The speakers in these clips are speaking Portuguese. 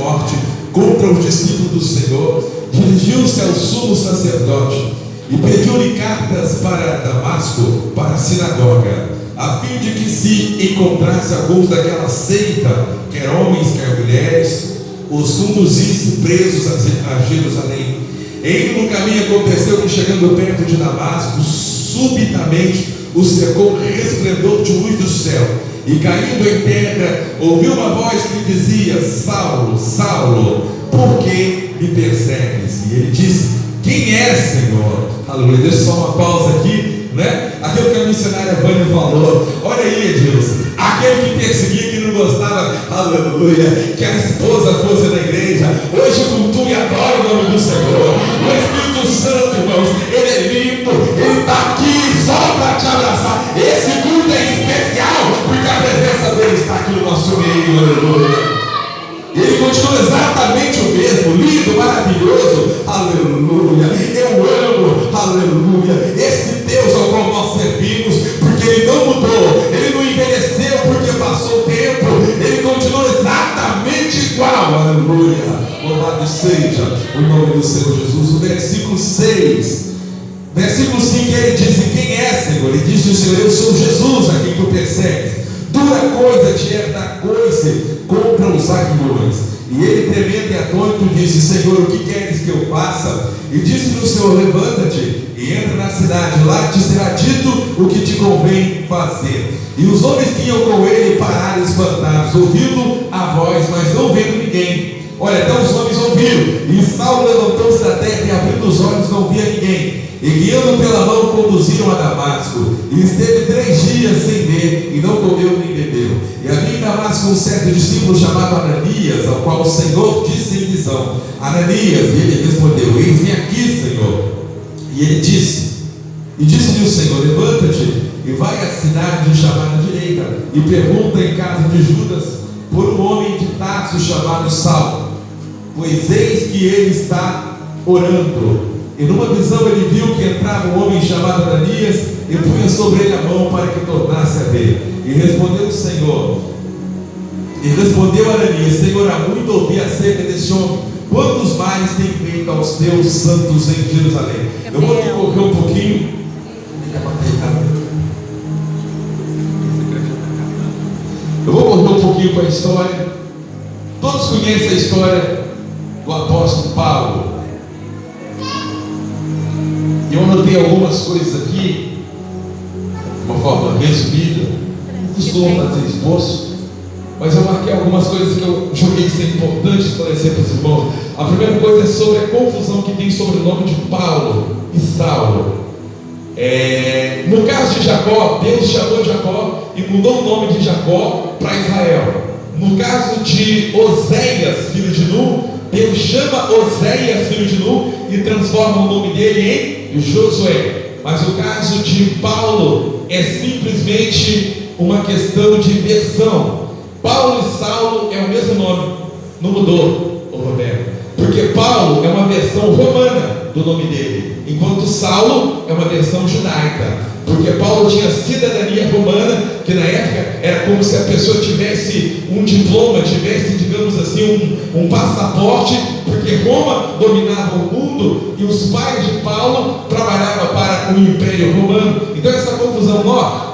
morte contra os discípulos do Senhor, dirigiu-se ao sumo sacerdote e pediu-lhe cartas para Damasco, para a sinagoga, a fim de que se encontrasse alguns daquela seita, quer homens, quer mulheres, os conduzisse presos a Jerusalém. Indo no caminho, aconteceu que, chegando perto de Damasco, subitamente o cercou um resplendor de luz do céu, e caindo em terra, ouviu uma voz que lhe dizia: Saulo, Saulo, por que me persegues? E ele disse: quem és, Senhor? Aleluia. Deixa só uma pausa aqui, né? Aquilo que a missionária Vânia falou. Olha aí, Edilson, aquele que perseguia, que não gostava, aleluia, que a esposa fosse na igreja, hoje cultua e adora o nome do Senhor. O Espírito Santo, irmãos, ele é lindo, ele está aqui só para te abraçar. Esse culto é especial, porque a presença dele está aqui no nosso meio, aleluia. Ele continua exatamente o mesmo, lindo, maravilhoso, aleluia. Eu amo, aleluia, esse Deus ao qual nós servimos, porque ele não mudou, ele não envelheceu porque passou o tempo, ele continua exatamente igual, aleluia. Louvado seja o nome do Senhor Jesus. O versículo 6, versículo 5, ele diz: quem é, Senhor? Ele disse o Senhor: eu sou Jesus a quem tu persegues. Dura coisa te é dar coice contra os aguilhões. E ele, tremendo e atônito, disse: Senhor, o que queres que eu faça? E disse-lhe o Senhor: levanta-te e entra na cidade, lá te será dito o que te convém fazer. E os homens que iam com ele pararam espantados, ouvindo a voz, mas não vendo ninguém. Olha, então os homens ouviram, e Saulo levantou-se da terra e, abrindo os olhos, não via ninguém. E guiando pela mão, conduziram a Damasco. E esteve 3 dias sem ver, e não comeu nem bebeu. E havia em Damasco um certo discípulo chamado Ananias, ao qual o Senhor disse em visão: Ananias. E ele respondeu: eis-me aqui, Senhor. E ele disse, e disse-lhe o Senhor: levanta-te e vai à cidade chamada direita, e pergunta em casa de Judas por um homem de Tarso chamado Saulo, pois eis que ele está orando. E numa visão ele viu que entrava um homem chamado Ananias, e punha sobre ele a mão para que tornasse a ver. E respondeu o Senhor, e respondeu Ananias: Senhor, há muito ouvi acerca desse homem, quantos males tem feito aos teus santos em Jerusalém. Eu vou aqui correr um pouquinho. Eu vou correr um pouquinho para a história. Todos conhecem a história do apóstolo Paulo. Eu anotei algumas coisas aqui, de uma forma resumida. Não costumo fazer esboço, mas eu marquei algumas coisas que eu julguei ser importante esclarecer para os irmãos. A primeira coisa é sobre a confusão que tem sobre o nome de Paulo e Saulo. No caso de Jacó, Deus chamou Jacó e mudou o nome de Jacó para Israel. No caso de Oséias, filho de Nun, Deus chama Oséias, filho de Nun, e transforma o nome dele em Josué. Mas o caso de Paulo é simplesmente uma questão de versão. Paulo e Saulo é o mesmo nome, não mudou, Roberto, porque Paulo é uma versão romana do nome dele, enquanto Saulo é uma versão judaica, porque Paulo tinha cidadania romana, que na época era como se a pessoa tivesse um diploma, tivesse, digamos assim, um passaporte, porque Roma dominava o mundo e os pais de Paulo trabalhavam para o Império Romano. Então essa confusão,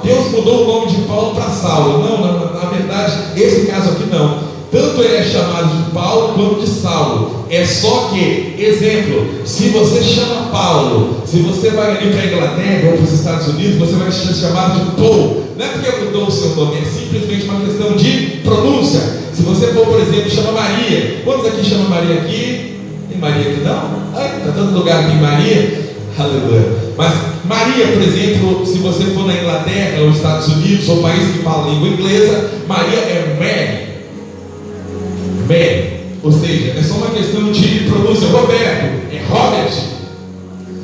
Deus mudou o nome de Paulo para Saulo. Não, na verdade, esse caso aqui não. Tanto ele é chamado de Paulo quanto de Saulo. É só que, exemplo, se você chama Paulo, se você vai ali para a Inglaterra ou para os Estados Unidos, você vai ser chamado de Paul. Não é porque mudou o seu nome, é simplesmente uma questão de pronúncia. Se você for, por exemplo, chama Maria. Quantos aqui chamam Maria aqui? Tem Maria aqui não? Está todo lugar aqui Maria. Aleluia. Mas Maria, por exemplo, se você for na Inglaterra ou Estados Unidos ou país que fala língua inglesa, Maria é Mary. Ou seja, é só uma questão de pronúncia. Roberto é Robert,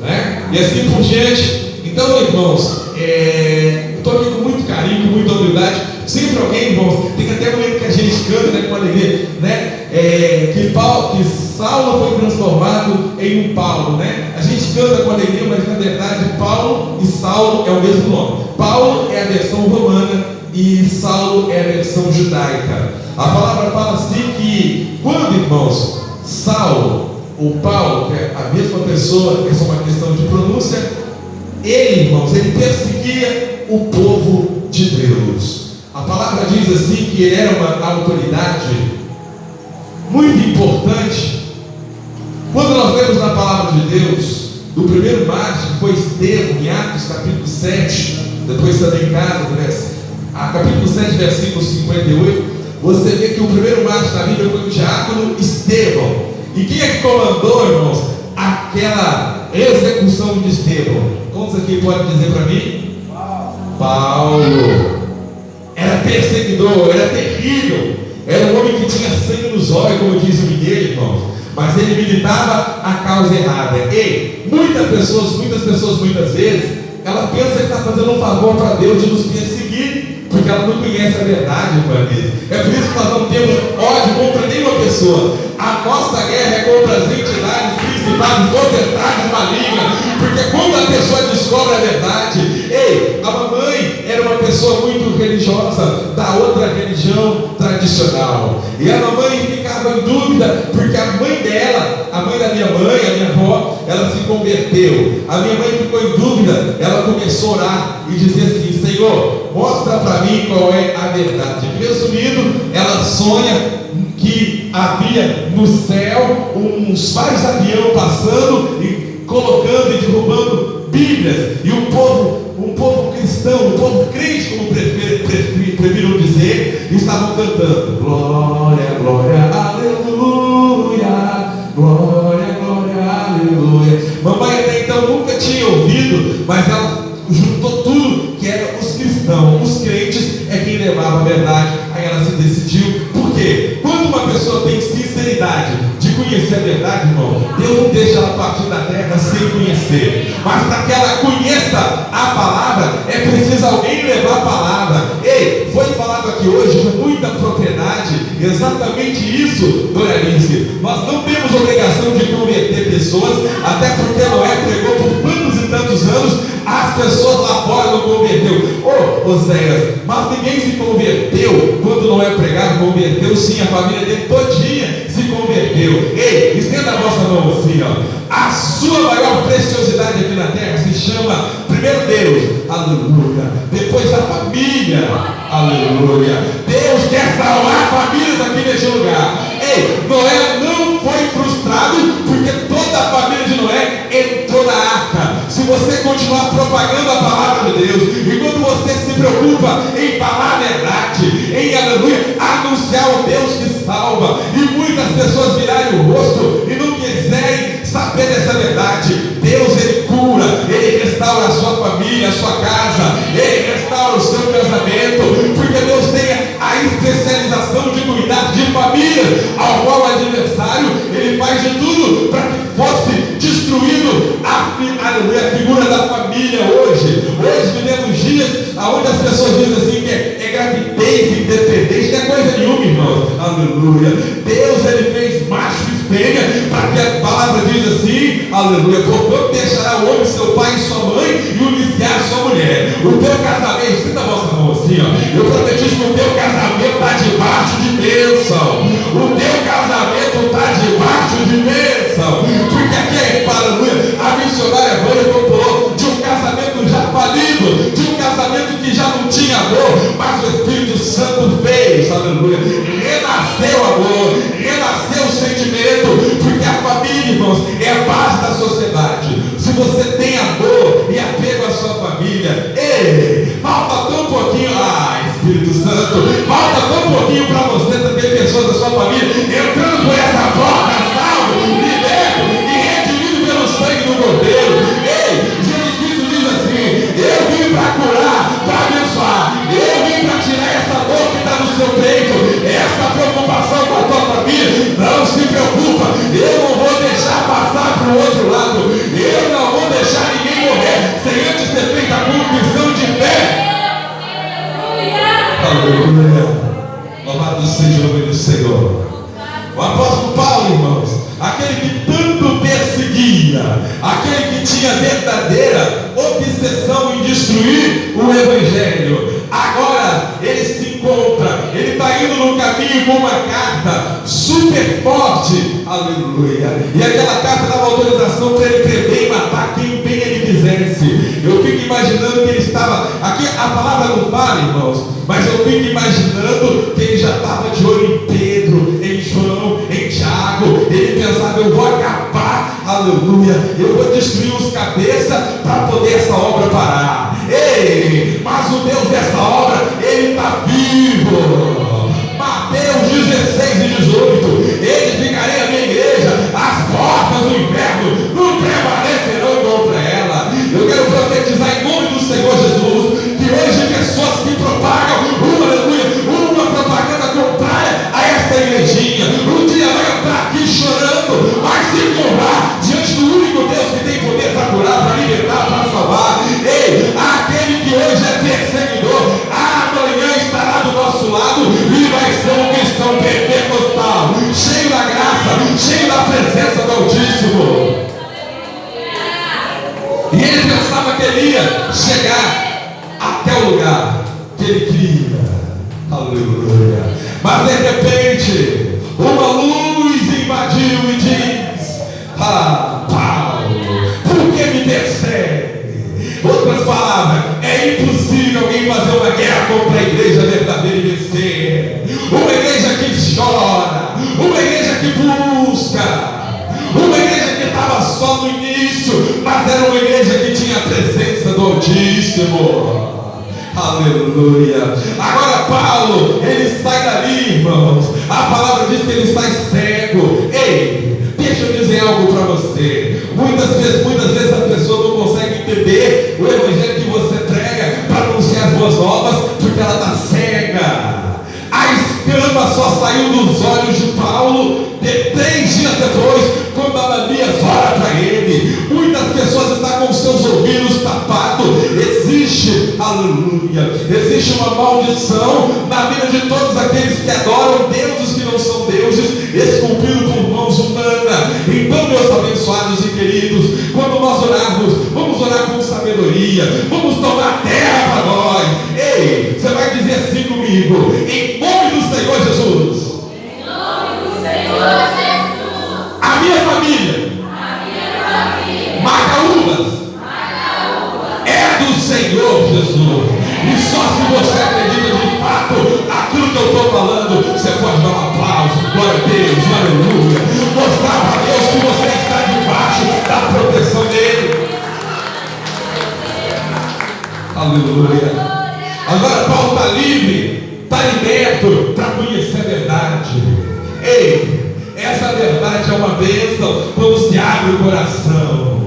né? E assim por diante. Então, irmãos, eu estou aqui com muito carinho, com muita humildade. Sempre alguém, irmãos, tem até um momento que a gente canta, né, com alegria, né? Que Saulo foi transformado em um Paulo, né? A gente canta com alegria, mas na verdade Paulo e Saulo é o mesmo nome. Paulo é a versão romana e Saulo é a versão judaica. A palavra fala assim que Quando, irmãos, Saulo ou Paulo, que é a mesma pessoa, é só uma questão de pronúncia, ele, irmãos, ele perseguia o povo de Deus. A palavra diz assim que ele era uma autoridade muito importante. Quando nós lemos na palavra de Deus, do primeiro mártir, que foi Estevão, em Atos capítulo 7, depois está em casa, capítulo 7, versículo 58, você vê que o primeiro mártir da Bíblia foi o diácono Estevão. E quem é que comandou, irmãos, aquela execução de Estevão? Quantos aqui podem dizer para mim? Paulo. Era perseguidor, era terrível, era um homem que tinha sangue nos olhos, como diz o mineiro, irmãos, mas ele militava a causa errada. E muitas pessoas, muitas vezes, ela pensa que está fazendo um favor para Deus de nos perseguir, porque ela não conhece a verdade, irmã. É por isso que nós não temos ódio contra nenhuma pessoa. A nossa guerra é contra as entidades, principais, potestades malignas, porque quando a pessoa descobre a verdade, a mamãe era uma pessoa muito religiosa, da outra religião tradicional, e a mamãe ficava em dúvida, porque a mãe dela, a mãe da minha mãe, a minha avó, ela se converteu. A minha mãe ficou em dúvida, ela começou a orar e dizer assim: Senhor, mostra para mim qual é a verdade. Resumindo, ela sonha que havia no céu vários aviões passando e colocando e derrubando Bíblias, e um povo cristão, um povo crente, como prefiram dizer, estavam cantando glória, glória, aleluia, glória, glória, aleluia. Mamãe até então nunca tinha ouvido, mas ela juntou tudo que eram os cristãos, os crentes é quem levava a verdade. Aí ela se decidiu. Por quê? Quando uma pessoa tem sinceridade de conhecer a verdade, irmão, Deus não deixa ela partir da terra sem conhecer. Mas para que ela conheça a palavra, é preciso alguém levar a palavra. Foi falado aqui hoje com muita propriedade exatamente isso, dona Alice. Nós não temos obrigação de converter pessoas, até porque Noé pregou por tantos e tantos anos, as pessoas lá fora não converteu. Oséias, mas ninguém se converteu quando Noé pregava. Converteu sim, a família dele todinha se converteu. Estenda a vossa mão assim, ó. A sua maior preciosidade aqui na terra se chama primeiro Deus, aleluia, depois a família, aleluia. Deus quer salvar famílias aqui neste lugar. Noé não foi frustrado, porque toda a família de Noé entrou na arca. Se você continuar propagando a palavra de Deus, enquanto você se preocupa em falar a verdade, em aleluia, anunciar o Deus que salva, e muitas pessoas virarem o rosto e não quiserem saber dessa verdade, Deus, ele cura, ele restaura a sua família, a sua casa, ele restaura o seu casamento, porque Deus tem a especialização de cuidar de família, ao qual o adversário, ele faz de tudo para que fosse destruído a figura da família hoje. Hoje vivemos dias onde as pessoas dizem assim que é gravidez independente, não é coisa nenhuma, irmãos, aleluia. Deus, ele fez macho e fêmea, para que a palavra diz assim, aleluia: portanto deixará o homem seu pai e sua mãe e uniciar sua mulher. O teu casamento, sinta a vossa mão assim, ó. Eu profetizo que o teu casamento está debaixo de bênção. O teu casamento está debaixo de bênção. Porque aqui, aleluia, a missionária Vânia falou de um casamento já falido, de um casamento que já não tinha amor, mas o Espírito Santo fez, aleluia, renasceu o amor, renasceu o sentimento, porque a família, irmãos, é a base da sociedade. Se você tem amor e apego à sua família, falta tão pouquinho, Espírito Santo, falta tão pouquinho para você ter pessoas da sua família entrando por essa porta, salvo, liberto e redimido pelo sangue do Cordeiro. Jesus Cristo diz assim: eu vim para curar, para abençoar, eu vim para tirar essa dor que está no seu peito, essa preocupação com a tua família. Não se preocupa, eu não vou deixar passar para o outro lado, eu não vou deixar ninguém morrer sem antes ter feito a confissão de fé. Aleluia. Louvado seja o nome do Senhor. O apóstolo Paulo, irmãos, aquele que tanto perseguia, aquele que tinha verdadeira obsessão em destruir o Evangelho, agora ele se encontra, ele está indo no caminho com uma carta super super forte, aleluia. E aquela carta dava autorização para ele prender e matar quem bem ele quisesse. Eu fico imaginando que ele estava, aqui a palavra não fala, irmãos, mas eu fico imaginando que ele já estava de olho em Pedro, em João, em Tiago. Ele pensava, eu vou acabar, aleluia, eu vou destruir os cabeças para poder essa obra parar. Ei, mas o Deus dessa obra, ele está vivo. Mateus 16 e 18, ele ficarei a minha igreja, as portas do inferno não prevalecerão contra ela. Eu quero profetizar em nome do Senhor Jesus, que hoje pessoas que propagam uma propaganda contrária a essa igrejinha, um dia vai entrar aqui chorando, vai se curvar diante do único Deus que tem poder para curar, para libertar, para salvar. Ei, aquele que hoje é perseguidor, amanhã estará do nosso lado e vai ser um cristão pentecostal, cheio da graça, cheio da presença do Altíssimo. E ele pensava que ele ia chegar até o lugar que ele queria, aleluia. Mas de repente uma luz invadiu e diz: Paulo, por que me persegue? Outras palavras, é impossível alguém fazer uma guerra contra a igreja verdadeira e vencer. Uma igreja que chora, uma igreja que busca, uma igreja que estava só no início, mas era uma igreja que tinha a presença do Altíssimo. Aleluia. Agora Paulo, ele sai dali, irmãos. A palavra diz que ele sai cego. Ei, deixa eu dizer algo para você. Muitas vezes a pessoa não consegue entender o evangelho que você prega para anunciar as boas novas, porque ela está cega. A escama só saiu dos olhos de Paulo 3 dias depois, quando Ananias ora para ele. Muitas pessoas estão com seus ouvidos tapados. Existe, aleluia, existe uma maldição na vida de todos aqueles que adoram deuses que não são deuses, esculpidos por mãos humanas. Então, meus abençoados e queridos, quando nós orarmos, vamos orar com sabedoria, vamos tomar terra para nós. Ei, você vai dizer assim comigo: em nome do Senhor Jesus. Em nome do Senhor Jesus. A minha família. Macaúbas. É do Senhor Jesus. E só se você acredita de fato aquilo que eu estou falando, você pode dar um aplauso, glória a Deus, aleluia. Mostrar para Deus que você está debaixo da proteção dele. Aleluia. Agora Paulo está livre, está liberto para conhecer a verdade. Ei, essa verdade é uma bênção quando se abre o coração.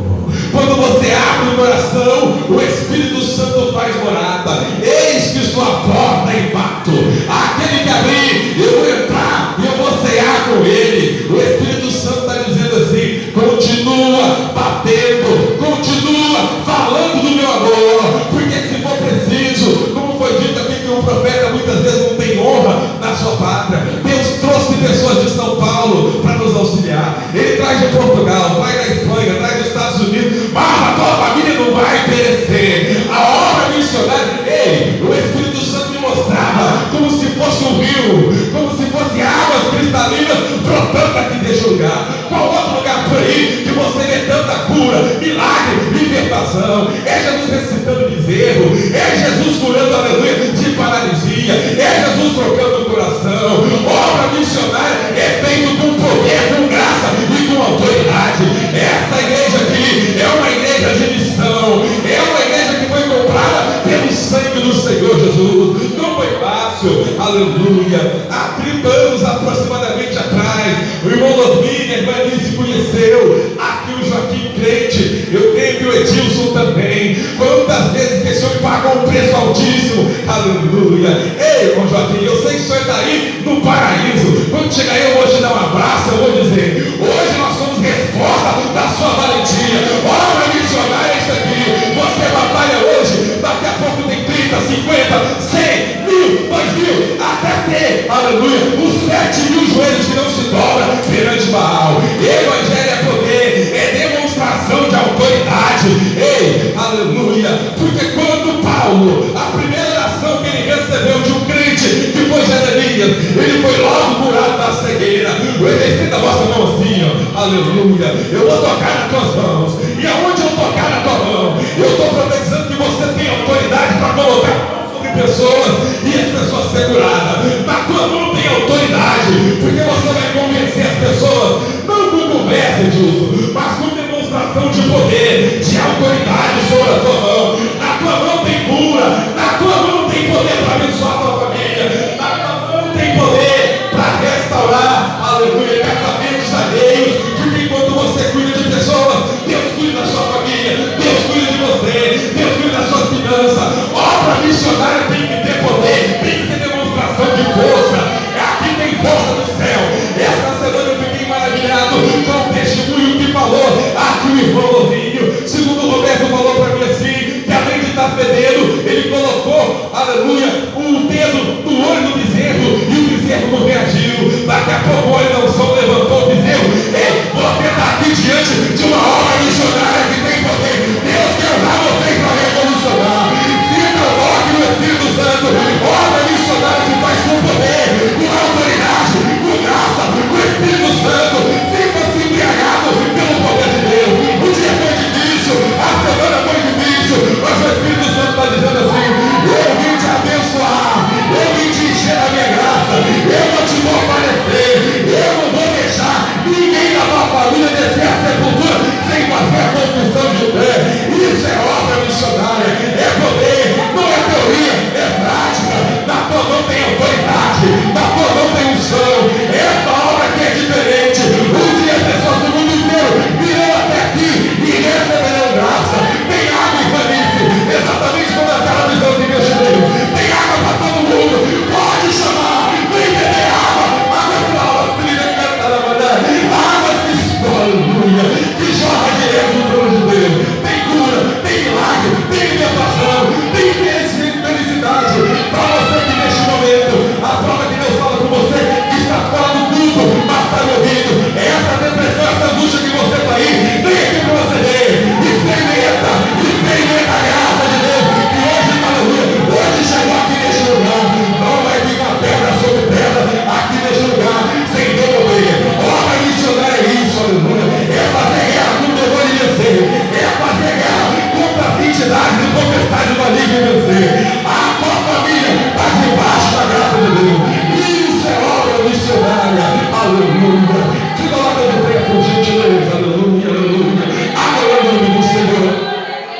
Quando você abre o coração, o Espírito Santo faz morada. Eis que estou à porta e bato. Aquele que abrir, eu vou entrar e eu vou cear com ele. O Espírito Santo está dizendo assim: continua batendo, continua falando do meu amor, porque se for preciso, como foi dito aqui que o profeta muitas vezes não tem honra na sua pátria, Deus trouxe pessoas de São Paulo para nos auxiliar. Ele traz de Portugal, traz da Espanha, traz dos Estados Unidos, mas a tua família não vai perecer. A obra missionária, ei, o Espírito Santo me mostrava como se fosse um rio, como se fosse águas cristalinas brotando aqui deste lugar. Qual outro lugar por aí que você vê tanta cura, milagre, libertação? É Jesus ressuscitando bezerro, é Jesus curando, aleluia, de paralisia, é Jesus trocando o coração. Obra missionária é feita com poder, com graça e com autoridade. Essa igreja aqui é uma igreja de missão, é uma igreja que foi comprada pelo sangue do Senhor Jesus. Não foi fácil, aleluia. Há 30 anos aproximadamente atrás, o irmão Losmini, a irmã Alice conheceu aqui o Joaquim crente, eu creio que o Edilson também. Quantas vezes que esse homem pagou um preço altíssimo, aleluia. Ei, irmão Joaquim, eu sei que o senhor está aí no paraíso. Quando chegar aí eu vou te dar um abraço, eu vou dizer: hoje nós somos resposta da sua valentia. Obra missionária é isso aqui. Você batalha hoje, daqui a pouco tem 30, 50, 100, 1000, 2000, até ter, aleluia, os 7.000 joelhos que não se dobram perante Baal. Evangelho é poder, é demonstração de autoridade. Ei, aleluia. Porque quando Paulo, a primeira oração que ele recebeu de um crente que foi Jeremias, ele foi logo curado da cegueira. Eu exercito a vossa mão assim, ó. Aleluia. Eu vou tocar nas tuas mãos. E aonde eu tocar na tua mão, eu estou profetizando que você tem autoridade para colocar a mão sobre pessoas e as pessoas seguradas. Na tua mão tem autoridade, porque você vai convencer as pessoas, não com conversa, Edilson, mas com demonstração de poder, de autoridade sobre a tua mão. Na tua mão tem cura, na tua mão tem poder para abençoar a tua família, na tua mão tem poder para restaurar, aleluia, casamentos alheios, porque enquanto você cuida de pessoas, Deus cuida da sua família, Deus cuida de você, Deus cuida das suas finanças. Obra missionária tem que ter poder, tem que ter demonstração de força. Aqui tem força do céu. Essa semana eu fiquei maravilhado com o testemunho que falou aqui o irmão Lovinho. Segundo o Roberto falou para mim assim, que além de estar fedendo, ele colocou, aleluia, o dedo no olho do bezerro e o bezerro não reagiu. Daqui a pouco o olho